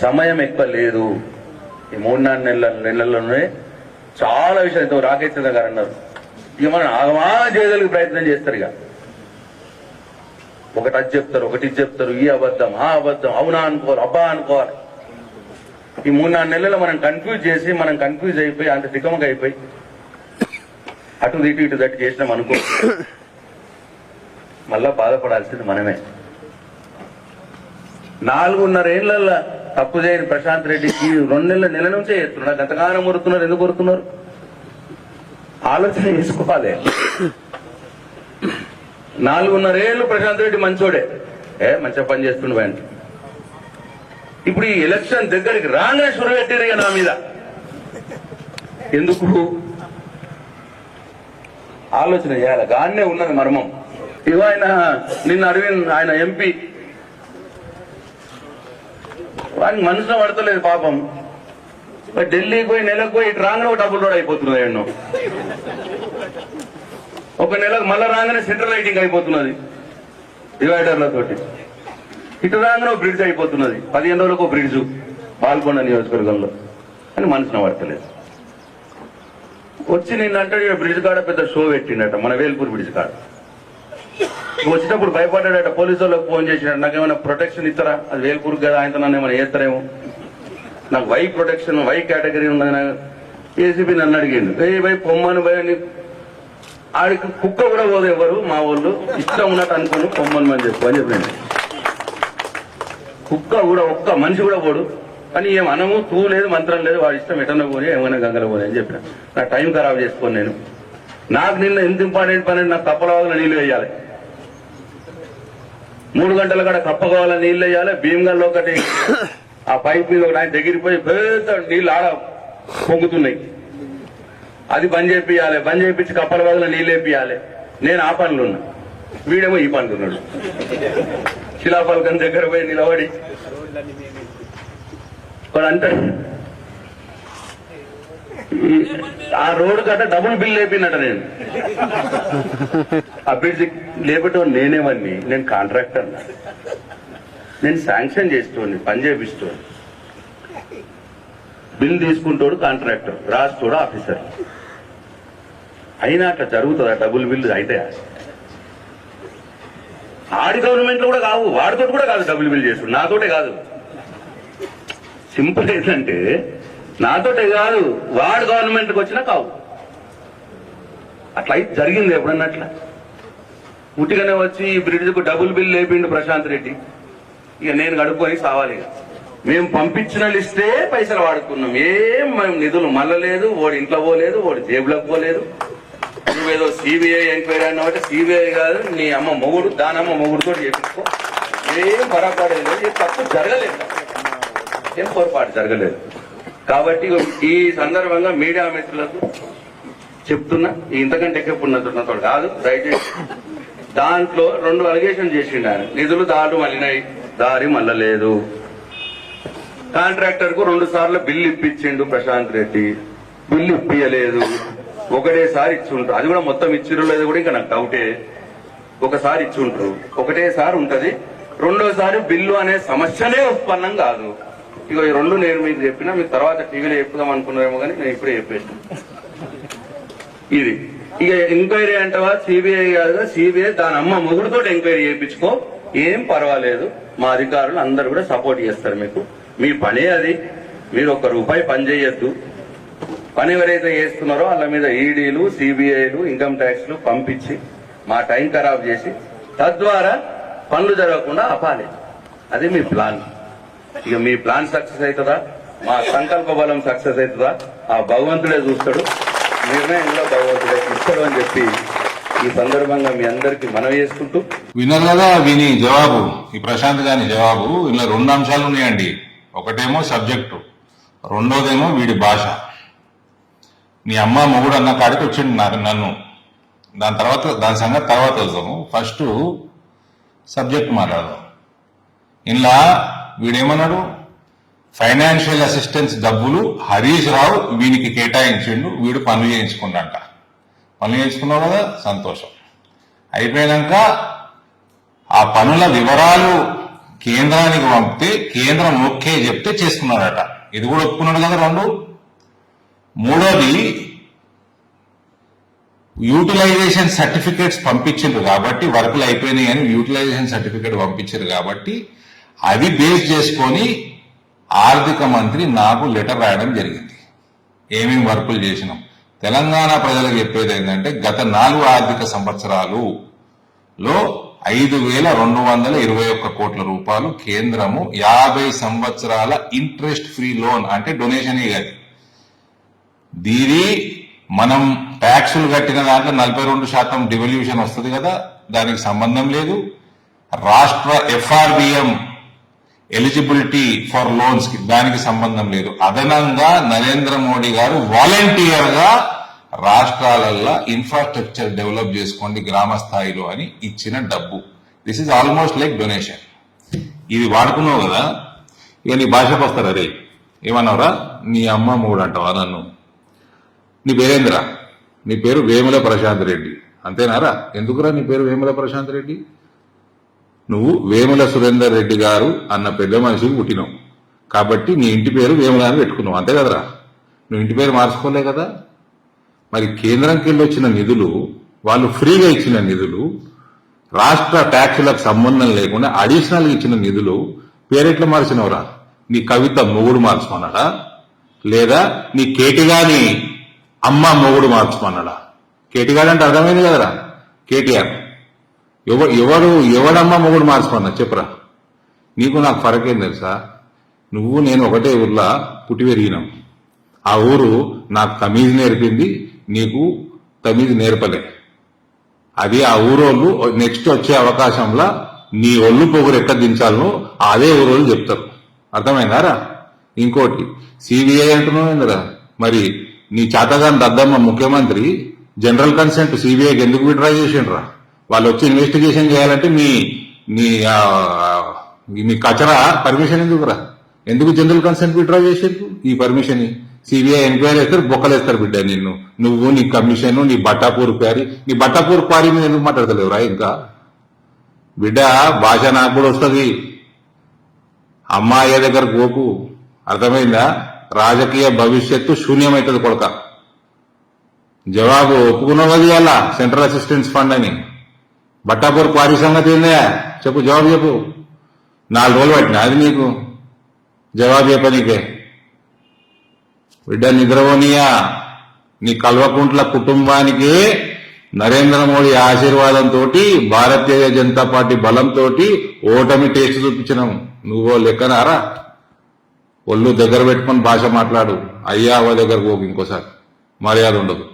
సమయం ఎక్కువ లేదు. ఈ 3-4 నెలల్లోనే చాలా విషయాలు రాకేష్ చంద్ర గారు అన్నారు. ఇక మనం ఆగమాగం చేయగలిగే ప్రయత్నం చేస్తారు. ఇక ఒకటి అది చెప్తారు, ఒకటి చెప్తారు, ఈ అబద్ధం ఆ అబద్ధం, అవునా అనుకోవాలి, అబ్బా అనుకోవాలి. ఈ 3-4 నెలల్లో మనం కన్ఫ్యూజ్ అయిపోయి అంత తికమక అయిపోయి అటు ఇటు దట్టు చేసినాం అనుకో, మళ్ళా బాధపడాల్సింది మనమే. 4.5 ఏళ్లలో తప్పు చేయని ప్రశాంత్ రెడ్డికి 2 నెలల నుంచే చేస్తున్నారు. గంతగానం కొరుతున్నారు. ఎందుకు కొరుతున్నారు? ఆలోచన చేసుకోవాలి. 4.5 ఏళ్ళు ప్రశాంత్ రెడ్డి మంచోడే, మంచిగా పని చేస్తుండే ఆయన. ఇప్పుడు ఈ ఎలక్షన్ దగ్గరికి రాగానే సురవెట్టారు ఇక నా మీద. ఎందుకు? ఆలోచన చేయాలి. గానే ఉన్నది మర్మం. ఇగో ఆయన నిన్న అరవింద్, ఆయన ఎంపీ, వాడికి మనసులో పడతలేదు పాపం. ఢిల్లీకి పోయి నెలకు పోయి ఇటు రాగానే డబుల్ రోడ్ అయిపోతున్నది. ఎన్నో ఒక నెలకు మళ్ళా రాగానే సెంట్రల్ లైటింగ్ అయిపోతున్నది డివైడర్లతోటి. ఇటు రాగానే బ్రిడ్జ్ అయిపోతున్నది. 15 రోజులకు బ్రిడ్జ్ పాల్గొండ నియోజకవర్గంలో అని మనసున పడతలేదు. వచ్చి నిన్నంటే బ్రిడ్జ్ కాడ పెద్ద షో పెట్టిండట, మన వేల్పూర్ బ్రిడ్జ్ కాడ. వచ్చినప్పుడు భయపడ్డాడట. పోలీసు వాళ్ళకి ఫోన్ చేసినట్టు, నాకేమైనా ప్రొటెక్షన్ ఇస్తారా? అది వేల్పూర్ కదా, ఆయనతో నన్ను ఏమైనా చేస్తారేమో, నాకు వై ప్రొటెక్షన్, వై కేటగిరీ ఉన్నది. ఏసీపీ నన్ను అడిగిండు, వై పొమ్మను భయ, ఆడికి కుక్క కూడా పోదు. ఎవరు మా వాళ్ళు ఇష్టం ఉన్నట్టు అనుకోను, పొమ్మను అని చెప్పు అని చెప్పాను. కుక్క కూడా, ఒక్క మనిషి కూడా పోడు అని ఏం అనము, తూ లేదు, మంత్రం లేదు, వాడి ఇష్టం ఎటన్నా పోనీ, ఏమైనా గంగల పోనీ అని చెప్పిన. నా టైం ఖరాబ్ చేసుకోను నేను. నాకు నిన్న ఎంత ఇంపార్టెంట్ పని, నాకు కప్పలవాగల నీళ్లు వేయాలి. 3 గంటల కాడ కప్పగవాల నీళ్లు వేయాలి. భీమగల్లో ఒకటి ఆ పైప్ మీద ఒకటి ఆయన దగ్గరికి పెద్ద నీళ్లు ఆడ పొంగుతున్నాయి, అది బంద్ చేపియాలి. బంద్ చేయించి కప్పలవాగల నీళ్ళు వేపియాలి. నేను ఆ పనులు ఉన్నా, వీడేమో ఈ పనులు ఉన్నాడు. శిలాపలకం దగ్గర పోయి నిలబడి వాడు అంటాడు, ఆ రోడ్డు కట్ట డబుల్ బిల్ లేపినట. నేను ఆ బ్రిడ్జ్ లేపటం నేనేమని, నేను కాంట్రాక్టర్, నేను శాంక్షన్ చేస్తోంది, పని చేపిస్తోంది. బిల్ తీసుకుంటోడు కాంట్రాక్టర్, రాస్తోడు ఆఫీసర్. అయినా అట్లా జరుగుతుందా? డబుల్ బిల్ అయితే ఆడి గవర్నమెంట్ లో కూడా కావు, వాడితో కూడా కాదు డబుల్ బిల్ చేసుడు, నాతోటే కాదు. సింపుల్ ఏంటంటే నాతోటే కాదు, వాడు గవర్నమెంట్కి వచ్చినా కావు. అట్లా అయితే జరిగింది ఎప్పుడన్నా? అట్లా ఉట్టిగానే వచ్చి ఈ బ్రిడ్జ్కు డబుల్ బిల్ లేపిండు ప్రశాంత్ రెడ్డి. ఇక నేను గడుపుకొని సావాలి. మేము పంపించిన లిస్టే పైసలు వాడుకున్నాం. ఏం మేము నిధులు మళ్ళలేదు, ఓడి ఇంట్లో పోలేదు, ఓడి జేబులకు పోలేదు. నువ్వేదో సిబిఐ ఎంక్వైరీ అన్నమాట, సిబిఐ కాదు, నీ అమ్మ మొగుడు, దానమ్మ మొగుడుతో చేపించుకో. ఏం పొరపాటు లేదు, తప్పు జరగలేదు, ఏం పొరపాటు జరగలేదు. కాబట్టి ఈ సందర్భంగా మీడియా మిత్రులకు చెప్తున్నా, ఇంతకంటే ఎక్కువ కాదు, దయచేసి. దాంట్లో 2 అలిగేషన్ చేసిండు ఆయన. నిధులు దారి మళ్ళలేదు. కాంట్రాక్టర్ కు 2 సార్లు బిల్లు ఇప్పించిండు ప్రశాంత్ రెడ్డి, బిల్లు ఇప్పియలేదు. ఒకటేసారి ఇచ్చుంటారు, అది కూడా మొత్తం ఇచ్చిరో లేదు కూడా ఇంకా నాకు డౌటే. ఒకసారి ఇచ్చుంటారు, ఒకటేసారి ఉంటది. రెండోసారి బిల్లు అనే సమస్యనే ఉత్పన్నం కాదు. ఇక ఈ 2 నేను మీకు చెప్పినా, మీకు తర్వాత టీవీలో చెప్పుదాం అనుకున్నారేమో కానీ నేను ఇప్పుడే చెప్పేసాను. ఇది ఇక ఎంక్వైరీ అంటవా, సిబిఐ కాదుగా, సిబిఐ దాని అమ్మ మొగుడుతో ఎంక్వైరీ చేయించుకో, ఏం పర్వాలేదు. మా అధికారులు అందరూ కూడా సపోర్ట్ చేస్తారు మీకు. మీ పనే అది. మీరు ₹1 పని చేయొద్దు. పని ఎవరైతే చేస్తున్నారో వాళ్ళ మీద ఈడీలు, సిబిఐలు, ఇన్కమ్ ట్యాక్స్లు పంపించి మా టైం ఖరాబ్ చేసి తద్వారా పనులు జరగకుండా ఆపాలి. అది మీ ప్లాన్. ఇక మీ ప్లాన్ సక్సెస్ అవుతుందా, మా సంకల్ప బలం సక్సెస్ అవుతుందా, ఆ భగవంతుడే చూస్తాడు. నిర్ణయం కూడా భగవంతుడే ఇస్తాడు అని చెప్పి ఈ సందర్భంగా మీ అందరికి మనవి చేసుకుంటూ. విన్నారు కదా విని జవాబు, ఈ ప్రశాంత్ గారి జవాబు. ఇలా 2 అంశాలు ఉన్నాయండి. ఒకటేమో సబ్జెక్టు, రెండోదేమో వీడి భాష. నీ అమ్మ మొగుడు అన్న కాడికి వచ్చిండు నన్ను. దాని సంగతి తర్వాత వస్తాము. ఫస్ట్ సబ్జెక్ట్ మాట్లాడదాం. ఇలా వీడేమన్నాడు, ఫైనాన్షియల్ అసిస్టెన్స్ డబ్బులు హరీష్ రావు వీనికి కేటాయించిండు, వీడు పనులు చేయించుకుంటాంట. పనులు చేయించుకున్నావు కదా, సంతోషం. అయిపోయినాక ఆ పనుల వివరాలు కేంద్రానికి పంపితే కేంద్రం ఓకే చెప్తే చేసుకున్నాడట. ఇది కూడా ఒప్పుకున్నాడు కదా. రెండు, మూడోది యూటిలైజేషన్ సర్టిఫికేట్స్ పంపించారు కాబట్టి, వర్కులు అయిపోయినాయి అని యూటిలైజేషన్ సర్టిఫికేట్ పంపించారు కాబట్టి అది బేస్ చేసుకొని ఆర్థిక మంత్రి నాకు లెటర్ రాయడం జరిగింది. ఏమేమి వర్కులు చేసినాం. తెలంగాణ ప్రజలకు చెప్పేది ఏంటంటే గత 4 ఆర్థిక సంవత్సరాలులో 5,221 కోట్ల రూపాయలు కేంద్రము 50 సంవత్సరాల ఇంట్రెస్ట్ ఫ్రీ లోన్ అంటే డొనేషన్ కాదు. దీని మనం ట్యాక్సులు కట్టిన దాంట్లో 42% డివల్యూషన్ వస్తుంది కదా, దానికి సంబంధం లేదు. రాష్ట్ర FRBM ఎలిజిబిలిటీ ఫర్ లోన్స్ కి దానికి సంబంధం లేదు. అదనంగా నరేంద్ర మోడీ గారు వాలంటీర్ గా రాష్ట్రాలల్లో ఇన్ఫ్రాస్ట్రక్చర్ డెవలప్ చేసుకోండి గ్రామ స్థాయిలో అని ఇచ్చిన డబ్బు. This is almost like donation. ఇది వాడుకున్నావు కదా, ఇక నీ భాషకు వస్తారు. అరే ఏమన్నావురా, నీ అమ్మ మూడు అంటావా నన్ను? నీ పేరేంద్రా? నీ పేరు వేముల ప్రశాంత్ రెడ్డి అంతేనారా? ఎందుకురా నీ పేరు వేముల ప్రశాంత్ రెడ్డి? నువ్వు వేముల సురేందర్ రెడ్డి గారు అన్న పెద్ద మనిషికి పుట్టినావు కాబట్టి నీ ఇంటి పేరు వేముల అని పెట్టుకున్నావు, అంతే కదరా? నువ్వు ఇంటి పేరు మార్చుకోలే కదా. మరి కేంద్రంకి వెళ్ళి వచ్చిన నిధులు, వాళ్ళు ఫ్రీగా ఇచ్చిన నిధులు, రాష్ట్ర ట్యాక్సులకు సంబంధం లేకుండా అడిషనల్ ఇచ్చిన నిధులు పేరెట్లా మార్చినవరా? నీ కవిత మొగుడు మార్చుకున్నాడా, లేదా నీ కేటిగాని అమ్మ మొగుడు మార్చుకున్నాడా? కేటిగాడు అంటే అర్థమైంది కదరా, కేటీఆర్. ఎవడమ్మ మొగుడు మార్చుకున్నా చెప్పురా. నీకు నాకు ఫరక్ ఏం తెలుసా? నువ్వు నేను ఒకటే ఊర్లో పుట్టి పెరిగినాం. ఆ ఊరు నాకు తమీజ్ నేర్పింది, నీకు తమీజ్ నేర్పలే. అది ఆ ఊరోళ్ళు నెక్స్ట్ వచ్చే అవకాశంలో నీ ఒళ్ళు పొగురు ఎక్కడ దించాలనో అదే ఊరోళ్ళు చెప్తారు. అర్థమైందారా? ఇంకోటి సిబిఐ అంటున్నావు ఏందిరా? మరి నీ చాతగాని దద్దమ్మ ముఖ్యమంత్రి జనరల్ కన్సెంట్ సిబిఐకి ఎందుకు విడ్రా చేసిండ్రా? వాళ్ళు వచ్చి ఇన్వెస్టిగేషన్ చేయాలంటే మీ కచరా పర్మిషన్ ఎందుకురా? ఎందుకు జనరల్ కన్సెంట్ విడ్రా చేసేందుకు ఈ పర్మిషన్? సిబిఐ ఎంక్వైరీ చేస్తారు, బొక్కలేస్తారు బిడ్డ నిన్ను. నువ్వు నీ కమిషన్, నీ బట్టాపూర్ క్వారీ, నీ బట్టాపూర్ క్వారీ మీద ఎందుకు మాట్లాడతలేవురా? ఇంకా బిడ్డ భాష నాకు కూడా వస్తుంది. అమ్మాయి దగ్గర పోకు, అర్థమైందా? రాజకీయ భవిష్యత్తు శూన్యమవుతుంది కొడక. జవాబు ఒప్పుకున్నావు కదా ఇవాళ సెంట్రల్ అసిస్టెన్స్ ఫండ్ అని. బట్టాపూర్ క్వారీ సంగతి ఏందా చెప్పు, జవాబు చెప్పు. 4 రోజులు పట్టినా అది నీకు జవాబు చెప్పనీకే. బిడ్డ నిద్రపోనియా. నీ కల్వకుంట్ల కుటుంబానికి నరేంద్ర మోడీ ఆశీర్వాదంతో, భారతీయ జనతా పార్టీ బలంతో ఓటమి టేస్ట్ చూపించినాం. నువ్వో లెక్కనారా? ఒళ్ళు దగ్గర పెట్టుకుని భాష మాట్లాడు. అయ్యా అవ్వ దగ్గరకు పోకు, ఇంకోసారి మర్యాద ఉండదు.